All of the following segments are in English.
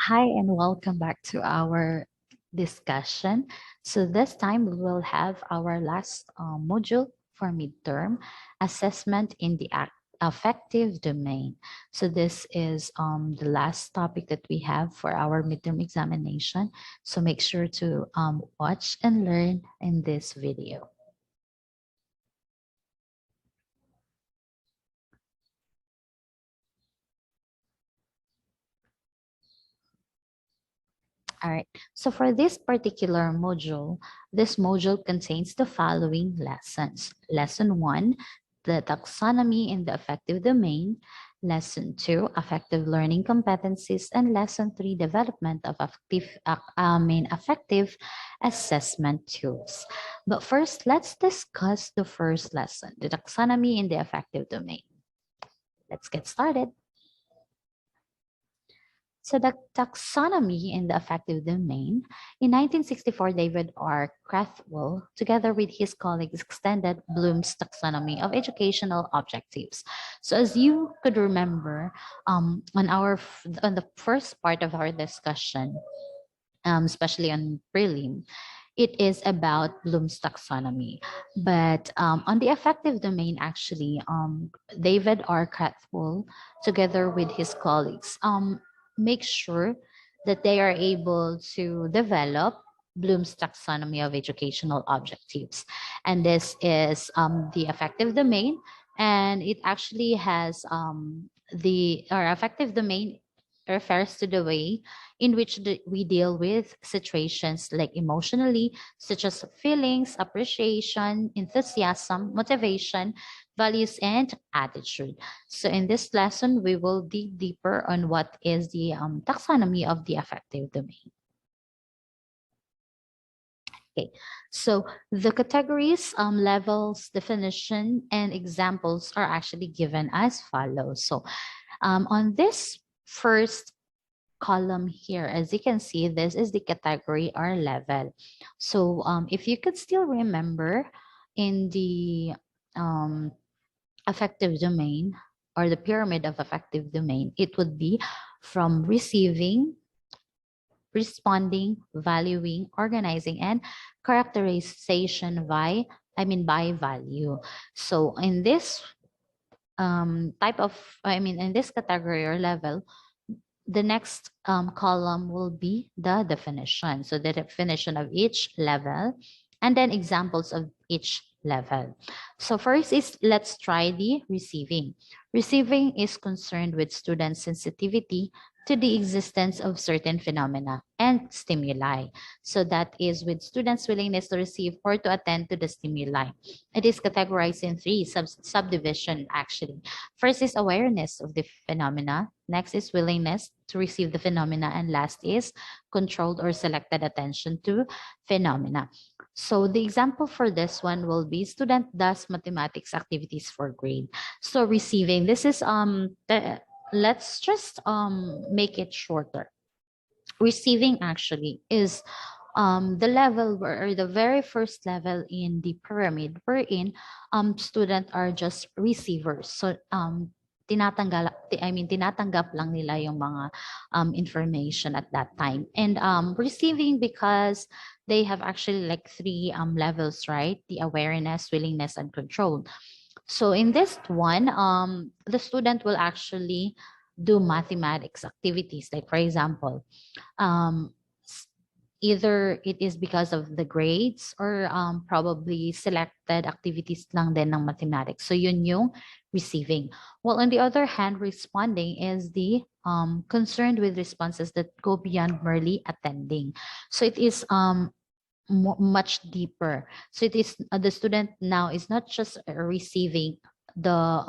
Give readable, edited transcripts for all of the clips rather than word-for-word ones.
Hi, and welcome back to our discussion. So this time we will have our last module for midterm assessment in the affective domain. So this is the last topic that we have for our midterm examination. So make sure to watch and learn in this video. All right. So for this particular module, this module contains the following lessons. Lesson 1, the taxonomy in the affective domain. Lesson 2, affective learning competencies. And Lesson 3, development of affective assessment tools. But first, let's discuss the first lesson, the taxonomy in the affective domain. Let's get started. So the taxonomy in the affective domain, in 1964, David R. Krathwohl, together with his colleagues, extended Bloom's taxonomy of educational objectives. So as you could remember, on the first part of our discussion, especially on prelim, it is about Bloom's taxonomy. But on the affective domain, actually, David R. Krathwohl, together with his colleagues, make sure that they are able to develop Bloom's taxonomy of educational objectives. And this is the affective domain, and it actually has our affective domain refers to the way in which we deal with situations like emotionally, such as feelings, appreciation, enthusiasm, motivation, values, and attitude. So in this lesson, we will dig deeper on what is the taxonomy of the affective domain. Okay, so the categories, levels, definition, and examples are actually given as follows. So on this first column here, as you can see, this is the category or level. So if you could still remember in the affective domain or the pyramid of affective domain, it would be from receiving, responding, valuing, organizing, and characterization by value. So in this in this category or level, the next column will be the definition. So the definition of each level and then examples of each level. So first is, let's try the receiving. Receiving is concerned with student sensitivity to the existence of certain phenomena and stimuli. So that is with students' willingness to receive or to attend to the stimuli. It is categorized in three subdivision actually. First is awareness of the phenomena. Next is willingness to receive the phenomena. And last is controlled or selected attention to phenomena. So the example for this one will be student does mathematics activities for grade. So receiving, this is let's just make it shorter. Receiving actually is the level or the very first level in the pyramid wherein students are just receivers. So tinatanggap lang nila yung mga information at that time. And receiving, because they have actually like three levels, right? The awareness, willingness, and control. So in this one, the student will actually do mathematics activities. Like for example, um, either it is because of the grades or probably selected activities lang din ng mathematics. So yun yung receiving. While on the other hand, responding is the concerned with responses that go beyond merely attending. So it is much deeper. So it is the student now is not just receiving the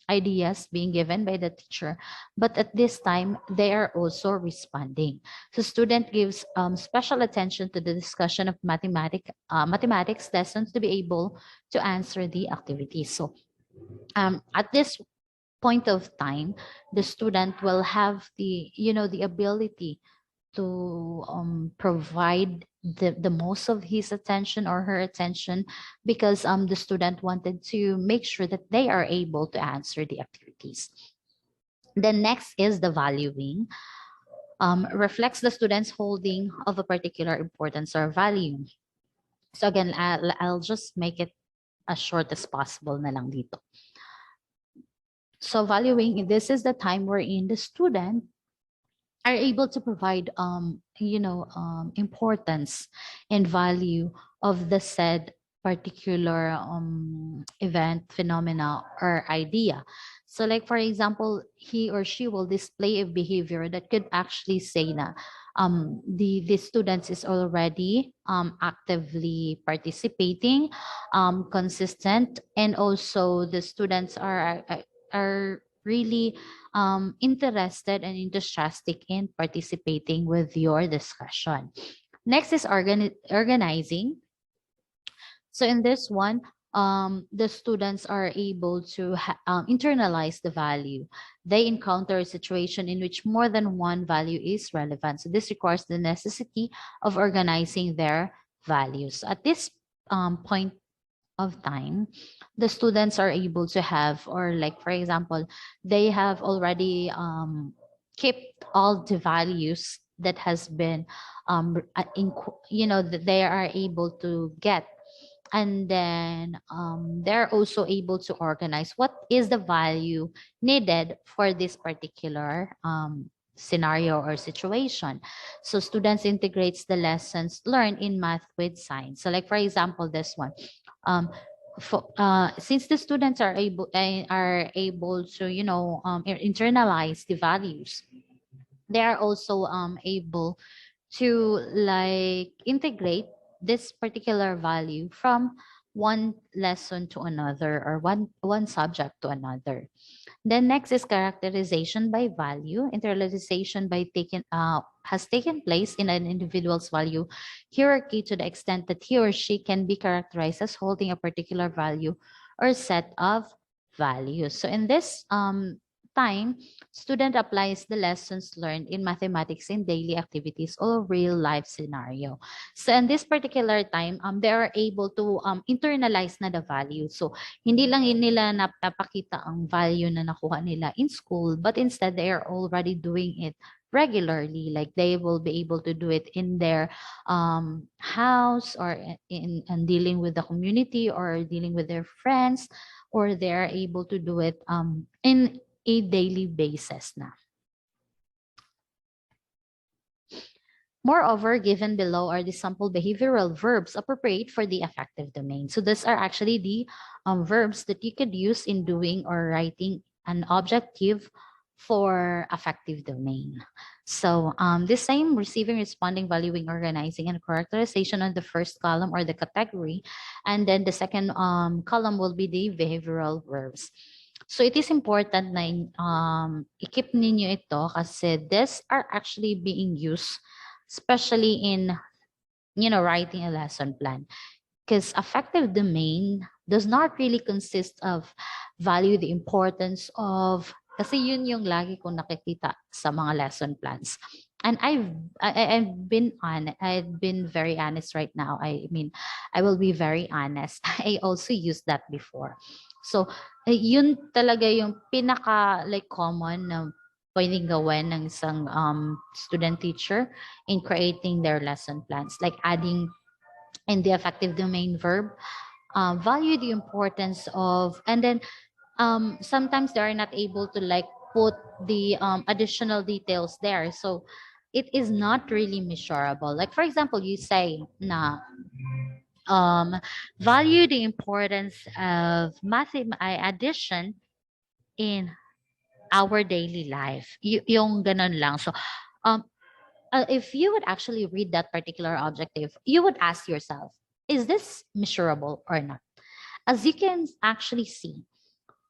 ideas being given by the teacher, but at this time they are also responding. So student gives special attention to the discussion of mathematics lessons to be able to answer the activities. So at this point of time, the student will have the ability provide the most of his attention or her attention, because the student wanted to make sure that they are able to answer the activities. The next is the valuing. Reflects the student's holding of a particular importance or value. So again, I'll just make it as short as possible na lang dito. So valuing, this is the time wherein the student are able to provide importance and value of the said particular event, phenomena, or idea. So like for example, he or she will display a behavior that could actually say na the students is already actively participating, consistent, and also the students are really interested and enthusiastic in participating with your discussion. Next is organizing. So in this one, the students are able to internalize the value. They encounter a situation in which more than one value is relevant. So this requires the necessity of organizing their values. At this point of time, the students are able to have, or like for example, they have already kept all the values that has been that they are able to get, and then they're also able to organize what is the value needed for this particular scenario or situation. So students integrates the lessons learned in math with science. So like for example, this one, um, since the students are able to internalize the values, they are also able to like integrate this particular value from one lesson to another, or one subject to another. Then next is characterization by value. Internalization by taken has taken place in an individual's value hierarchy to the extent that he or she can be characterized as holding a particular value or set of values. So in this time, student applies the lessons learned in mathematics in daily activities or real life scenario. So in this particular time, they are able to internalize na the value. So hindi lang nila napapakita ang value na nakuha nila in school, but instead they are already doing it regularly. Like they will be able to do it in their house, or in dealing with the community, or dealing with their friends, or they're able to do it in a daily basis na. Moreover, given below are the sample behavioral verbs appropriate for the affective domain. So these are actually the verbs that you could use in doing or writing an objective for affective domain. So the same: receiving, responding, valuing, organizing, and characterization on the first column or the category. And then the second column will be the behavioral verbs. So it is important na i-keep ninyo ito, kasi these are actually being used especially in writing a lesson plan, because affective domain does not really consist of value the importance of, kasi yun yung lagi kong nakikita sa mga lesson plans. And I've been very honest right now. I mean, I will be very honest. I also used that before. So yun talaga yung pinaka like common na pwedeng gawin ng isang student teacher in creating their lesson plans, like adding in the affective domain verb, value the importance of, and then sometimes they are not able to like put the additional details there, so it is not really measurable. Like for example, you say na value the importance of addition in our daily life. Yung ganon lang. So if you would actually read that particular objective, you would ask yourself, is this measurable or not? As you can actually see,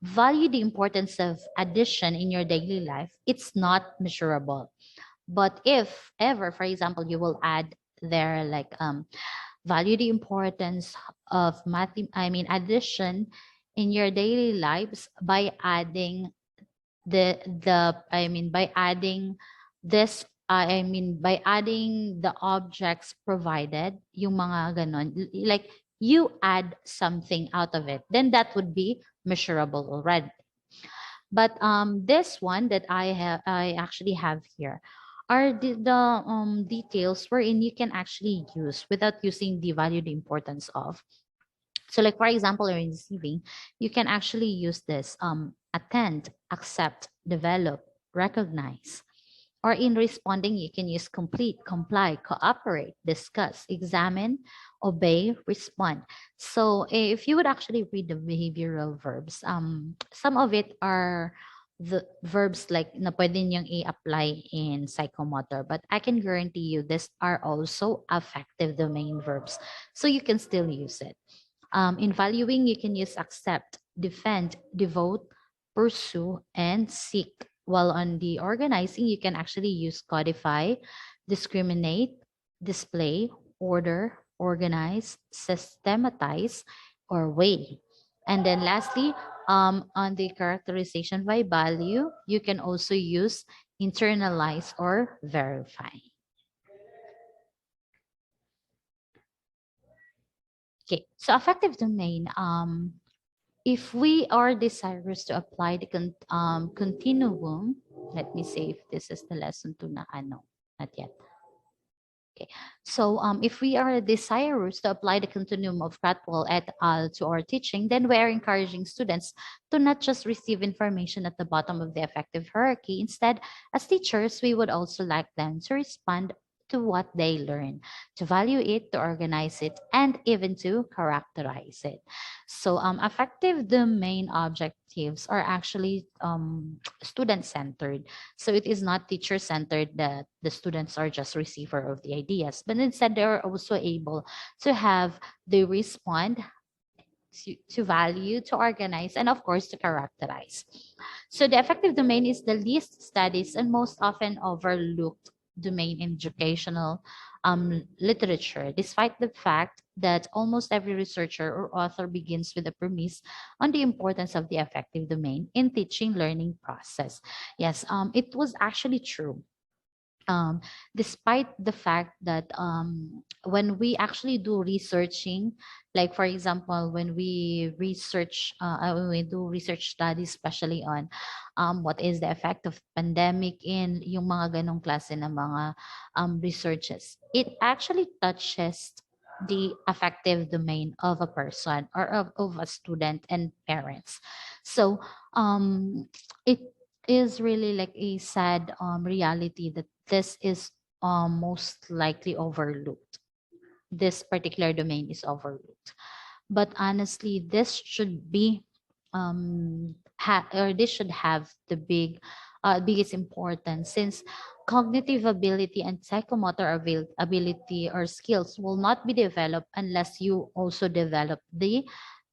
value the importance of addition in your daily life. It's not measurable. But if ever, for example, you will add there like value the importance of addition in your daily lives by adding by adding this I mean, by adding the objects provided, yung mga ganon, like you add something out of it, then that would be measurable already. But this one that I actually have here are the details wherein you can actually use without using the value, the importance of. So like for example, in receiving, you can actually use this attend, accept, develop, recognize. Or in responding, you can use complete, comply, cooperate, discuss, examine, obey, respond. So if you would actually read the behavioral verbs, some of it are the verbs like na pwede niyang i-apply in psychomotor, but I can guarantee you these are also affective domain verbs. So you can still use it. In valuing, you can use accept, defend, devote, pursue, and seek. While on the organizing, you can actually use codify, discriminate, display, order, organize, systematize, or weigh. And then lastly, on the characterization by value, you can also use internalize or verify. Okay, so affective domain, if we are desirous to apply the continuum, let me see if this is the lesson to na ano, not yet. Okay. So if we are desirous to apply the continuum of Cratwell et al. To our teaching, then we are encouraging students to not just receive information at the bottom of the affective hierarchy. Instead, as teachers, we would also like them to respond to what they learn, to value it, to organize it, and even to characterize it. So affective domain objectives are actually student-centered. So it is not teacher-centered that the students are just receiver of the ideas, but instead they're also able to have the respond to value, to organize, and of course to characterize. So the affective domain is the least studied and most often overlooked domain in educational literature, despite the fact that almost every researcher or author begins with a premise on the importance of the affective domain in teaching learning process. Yes, it was actually true, despite the fact that when we actually do researching, like for example, when we do research studies, especially on what is the effect of pandemic in yung mga ganong klase ng mga researches, it actually touches the affective domain of a person or of a student and parents. So it is really like a sad reality that this is most likely overlooked. This particular domain is overlooked. But honestly, this should be or this should have the biggest importance, since cognitive ability and psychomotor ability or skills will not be developed unless you also develop the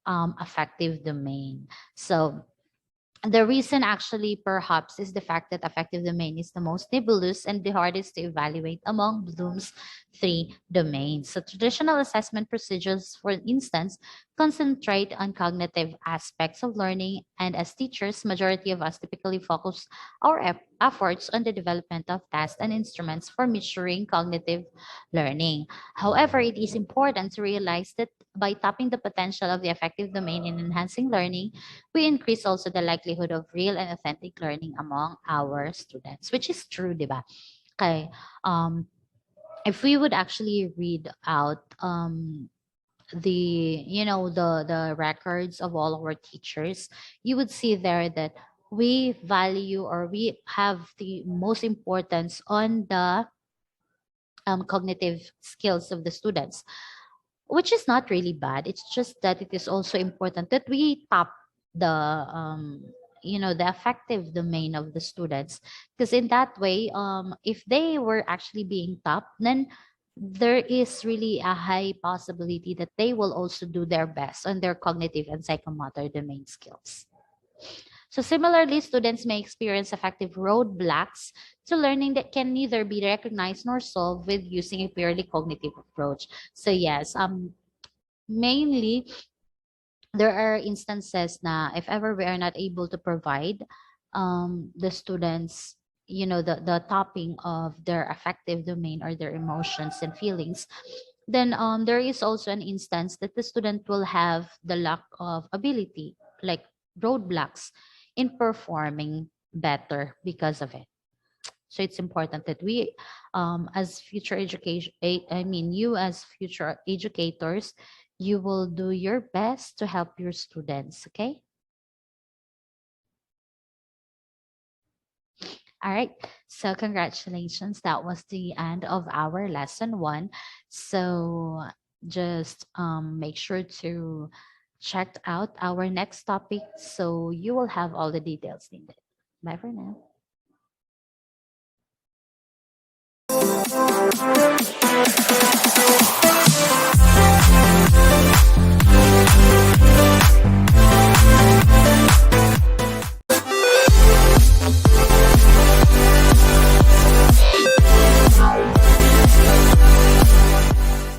affective domain. So the reason actually perhaps is the fact that affective domain is the most nebulous and the hardest to evaluate among Bloom's three domains. So traditional assessment procedures, for instance, concentrate on cognitive aspects of learning, and as teachers, majority of us typically focus our efforts on the development of tasks and instruments for measuring cognitive learning. However, it is important to realize that by tapping the potential of the affective domain in enhancing learning, we increase also the likelihood of real and authentic learning among our students, which is true, di ba? Okay. If we would actually read out the records of all our teachers, you would see there that we value or we have the most importance on the cognitive skills of the students, which is not really bad. It's just that it is also important that we tap the the affective domain of the students, because in that way, if they were actually being tapped, then there is really a high possibility that they will also do their best on their cognitive and psychomotor domain skills. So similarly, students may experience affective roadblocks to learning that can neither be recognized nor solved with using a purely cognitive approach. So yes, mainly there are instances na if ever we are not able to provide the students the topping of their affective domain or their emotions and feelings, then there is also an instance that the student will have the lack of ability, like roadblocks in performing better because of it. So it's important that we, as future education, I mean, you as future educators, you will do your best to help your students. Okay. All right. So congratulations. That was the end of our lesson one. So just make sure to check out our next topic so you will have all the details needed. Bye for now.